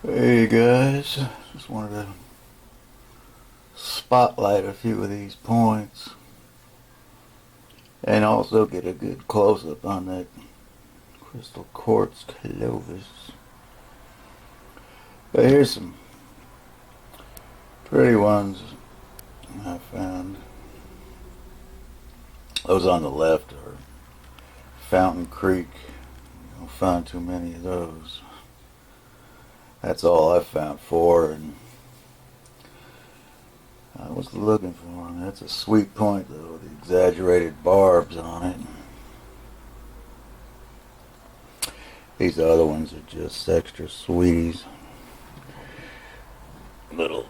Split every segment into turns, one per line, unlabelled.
Hey guys, just wanted to spotlight a few of these points and also get a good close-up on that crystal quartz Clovis. But here's some pretty ones I found. Those on the left are Fountain Creek. You don't find too many of those. That's all I found for, and I was looking for them. That's a sweet point though, the exaggerated barbs on it. These other ones are just extra sweeties. Little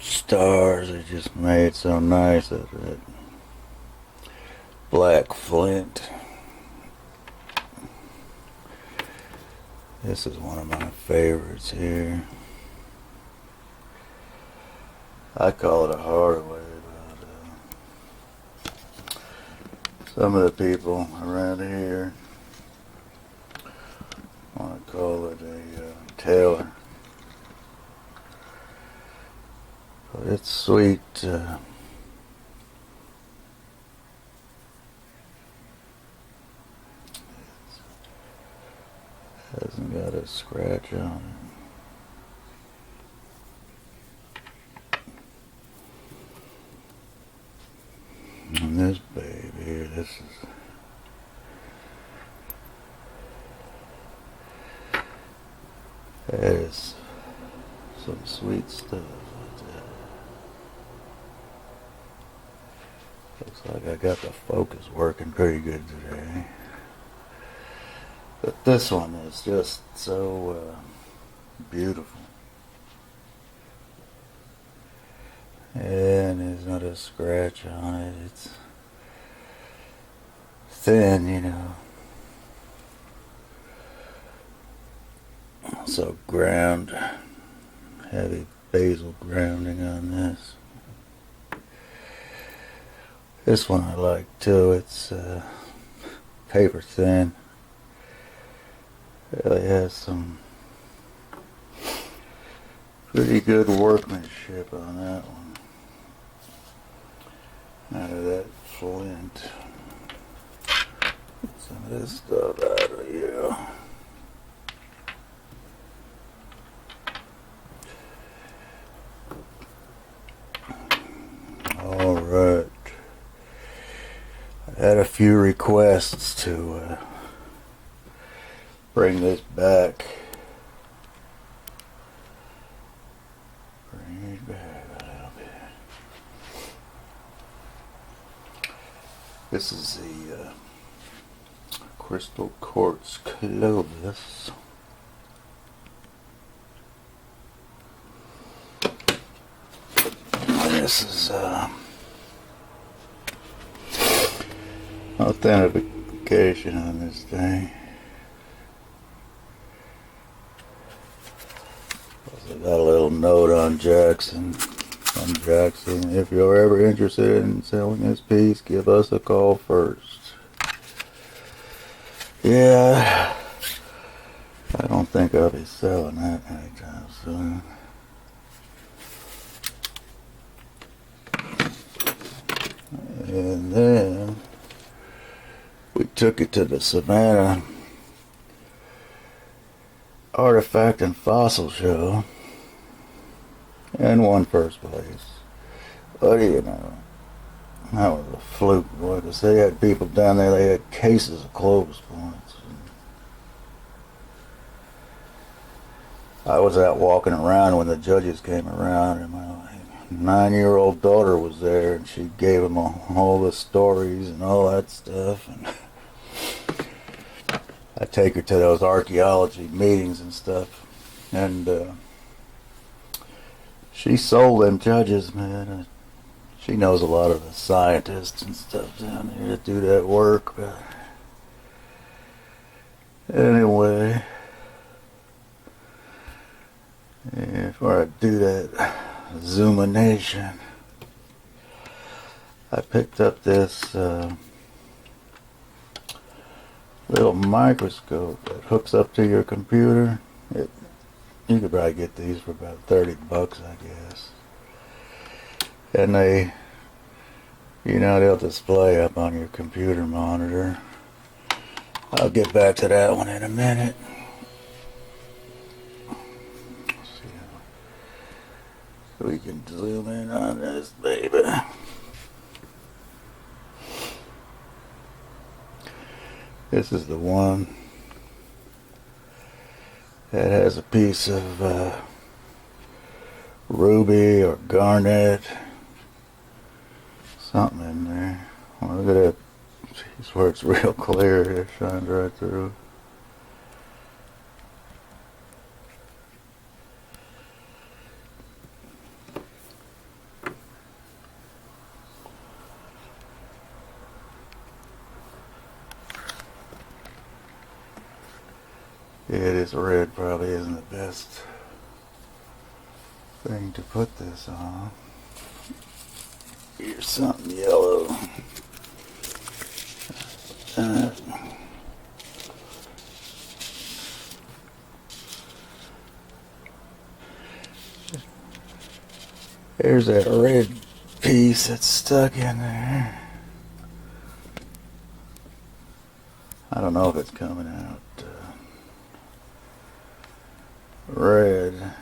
stars are just made so nice out of that black flint. This is one of my favorites here. I call it a hardaway, but some of the people around here want to call it a Taylor. But it's sweet. Hasn't got a scratch on it. And this baby here, this is some sweet stuff. Looks like I got the focus working pretty good today. But this one is just so beautiful. And there's not a scratch on it. It's thin, you know. So ground, heavy basil grounding on this. This one I like too. It's paper thin. Really has some pretty good workmanship on that one. Out of that flint. Get some of this stuff out of here. Alright. I had a few requests to bring this back. Bring it back a little bit. This is the crystal quartz Clovis. This is authentication on this thing. I got a little note on Jackson. From Jackson, if you're ever interested in selling this piece, give us a call first. Yeah, I don't think I'll be selling that anytime soon. And then we took it to the Savannah Artifact and Fossil Show and won first place. But you know, that was a fluke, boy, because they had people down there, they had cases of Clovis points. I was out walking around when the judges came around, and my 9-year-old daughter was there, and she gave them all the stories and all that stuff. And I take her to those archaeology meetings and stuff, and she sold them judges, man. She knows a lot of the scientists and stuff down there that do that work. But anyway, yeah, before I do that zoomination, I picked up this little microscope that hooks up to your computer. It You could probably get these for about 30 bucks, I guess. And they, they'll display up on your computer monitor. I'll get back to that one in a minute. Let's see how we can zoom in on this baby. This is the one that has a piece of ruby or garnet, something in there. Well, look at that. Jeez, where it's real clear. It shines right through. Yeah, this red probably isn't the best thing to put this on. Here's something yellow. There's that red piece that's stuck in there. I don't know if it's coming out red.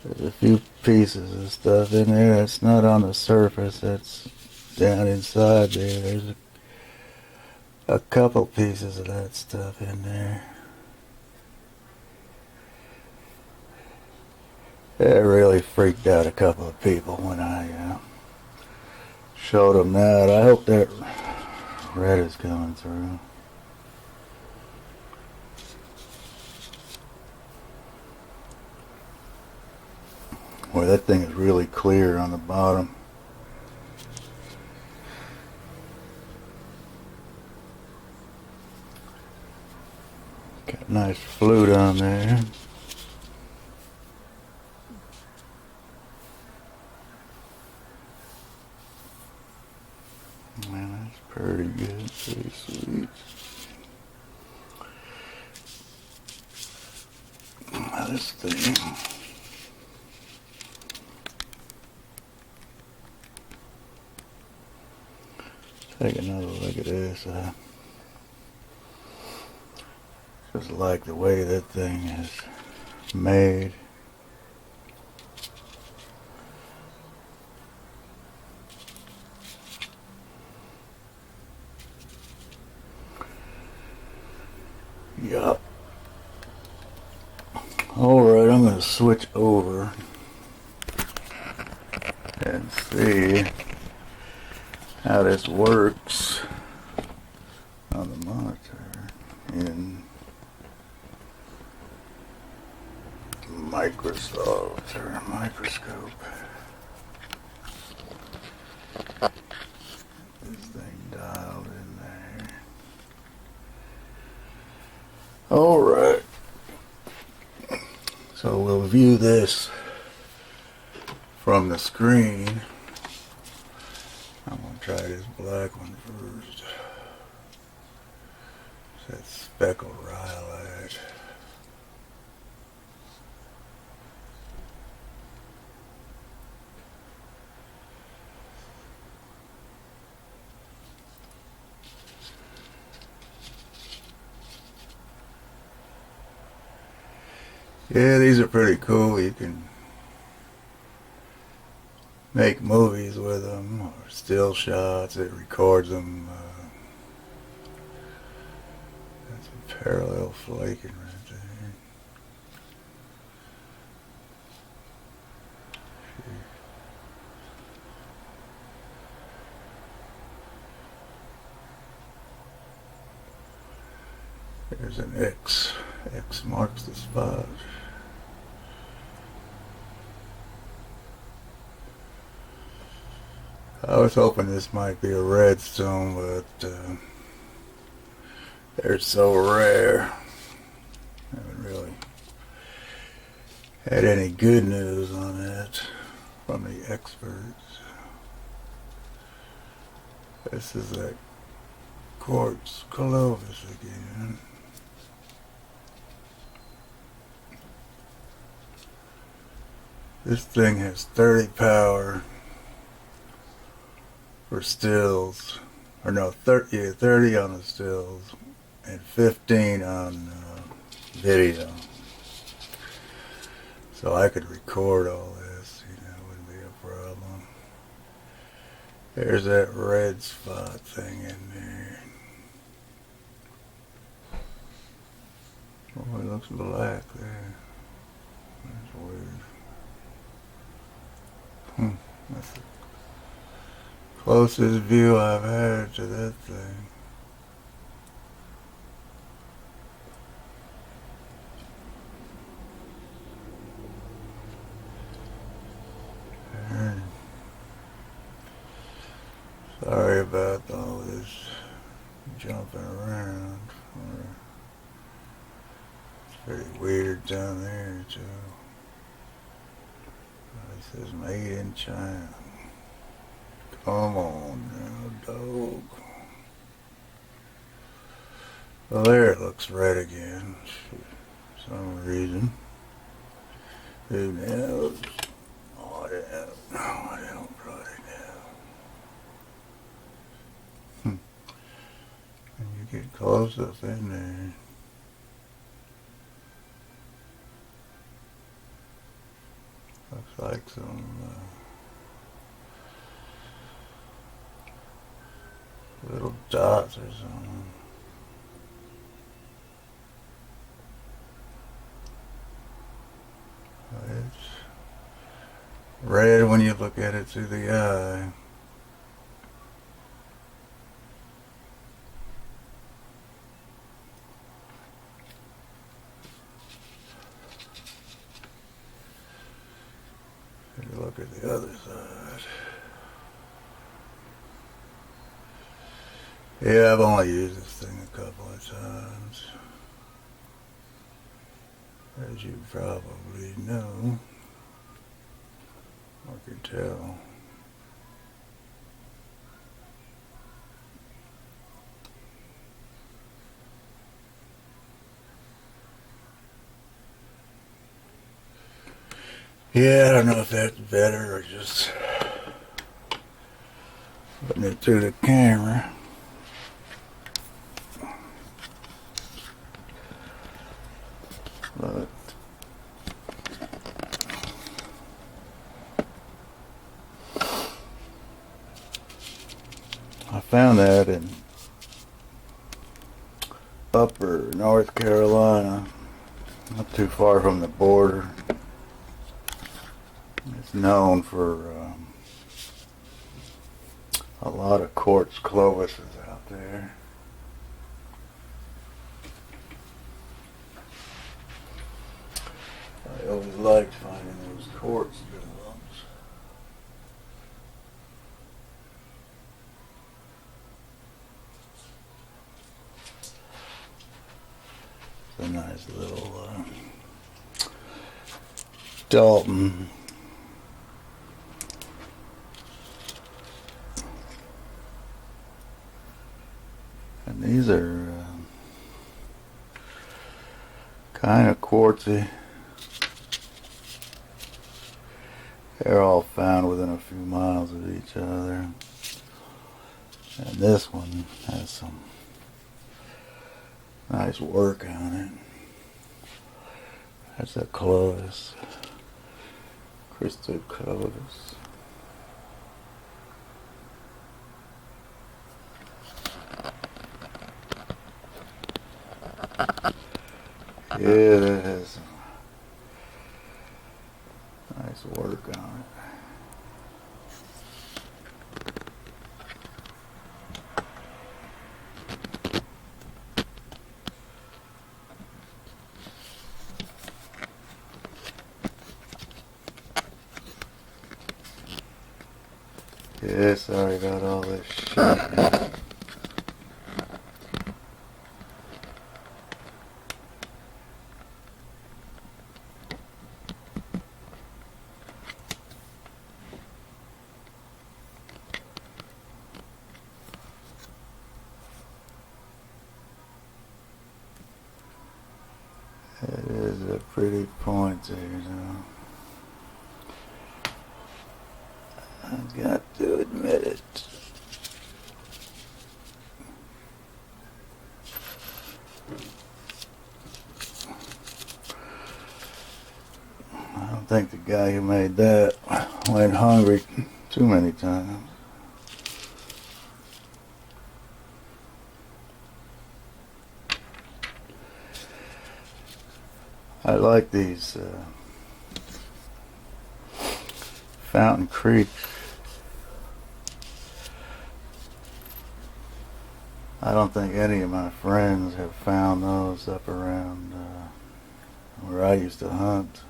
There's a few pieces of stuff in there that's not on the surface, that's down inside there. There's a couple pieces of that stuff in there. It really freaked out a couple of people when I showed them that. I hope that red is coming through. Boy, that thing is really clear on the bottom. Got a nice flute on there. Man, that's pretty good, pretty sweet. Now this thing. Take another look at this. Just like the way that thing is made. Yup. Alright, I'm going to switch over and see how this works on the monitor in Microsoft or Microscope. This thing dialed in there. Alright. So we'll view this from the screen. I'm going to try this black one first. It's that speckled rhyolite. Yeah, these are pretty cool. You can make movies with them, or still shots. It records them. That's some parallel flaking right there. There's an X. X marks the spot. I was hoping this might be a redstone, but they're so rare. I haven't really had any good news on it from the experts. This is that quartz Clovis again. This thing has 30 power for stills, or no, 30 on the stills and 15 on video. So I could record all this, wouldn't be a problem. There's that red spot thing in there. Oh, it looks black there. That's weird. That's the closest view I've had to that thing. Sorry about all this jumping around. It's pretty weird down there too. It says made in China. Come on now, dog. Well, there it looks red again for some reason. Who knows? Oh, I don't really know. And you get close up in there. Looks like some little dots or something. It's red when you look at it through the eye. Take a look at the other side. Yeah, I've only used this thing a couple of times, as you probably know, or can tell. Yeah, I don't know if that's better or just putting it through the camera. But I found that in upper North Carolina, not too far from the border. It's known for a lot of quartz Clovises out there. I always liked finding those quartz domes. It's a nice little Dalton. And these are kind of quartzy. They're all found within a few miles of each other. And this one has some nice work on it. That's a Clovis. Crystal Clovis. Yeah, that has some nice work on it. Yeah, sorry about all this shit. It is a pretty point there, though. I've got to admit it. I don't think the guy who made that went hungry too many times. I like these Fountain Creek. I don't think any of my friends have found those up around where I used to hunt.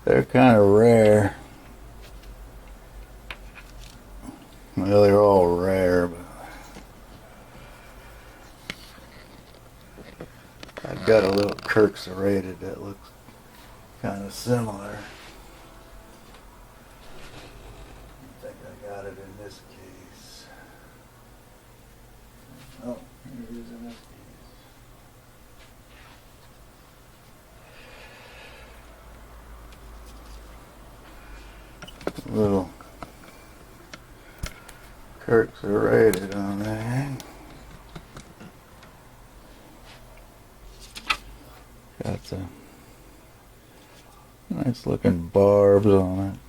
They're kind of rare. Well, they're all rare, but I've got a little Kirk serrated that looks kind of similar. I think I got it in this case. Oh, here it is in this case. Little Kirk serrated on there. Got the nice looking barbs on it.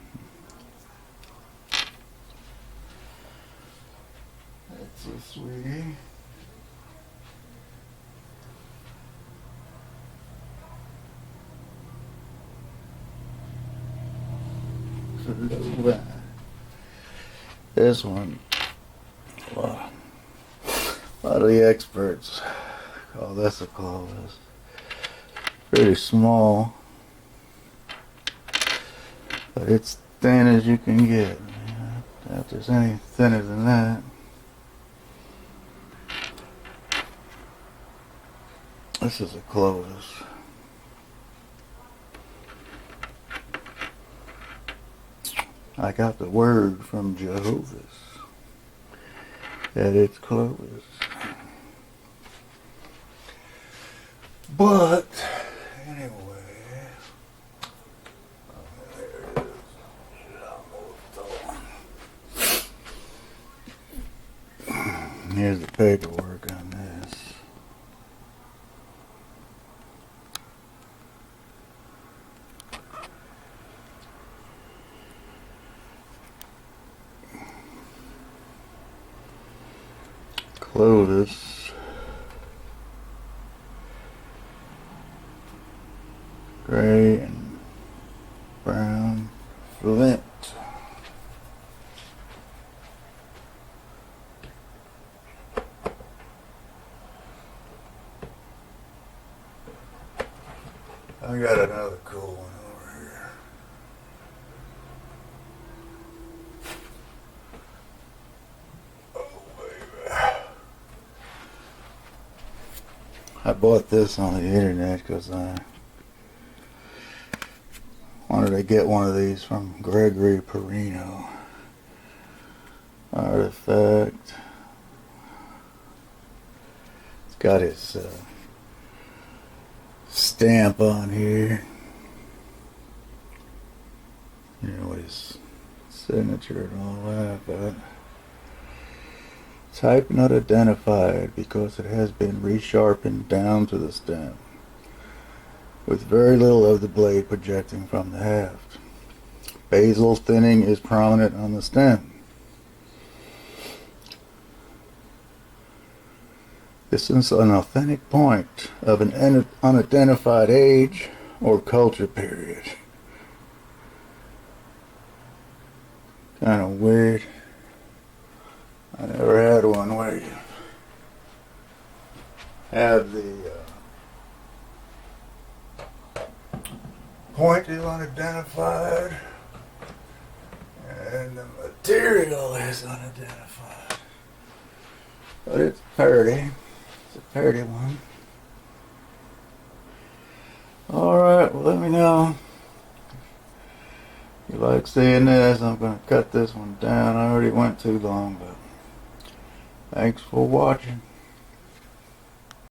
That's a sweetie. This one, a lot of the experts call this a Clovis. Pretty small, but it's thin as you can get. If there's any thinner than that. This is a Clovis. I got the word from Jehovah's that it's Clovis. But anyway, there it is. Here's the paperwork on this. Clovis, gray and brown flint. I got another cool one over here. Oh, baby. I bought this on the internet because I wanted to get one of these from Gregory Perino. Artifact. It's got his stamp on here. You know, his signature and all that, but type not identified because it has been resharpened down to the stem, with very little of the blade projecting from the haft. Basal thinning is prominent on the stem. This is an authentic point of an unidentified age or culture period. Kind of weird. I never had one where you have the point is unidentified and the material is unidentified. But it's pretty. It's a pretty one. Alright, well, let me know if you like seeing this. I'm going to cut this one down. I already went too long, but thanks for watching.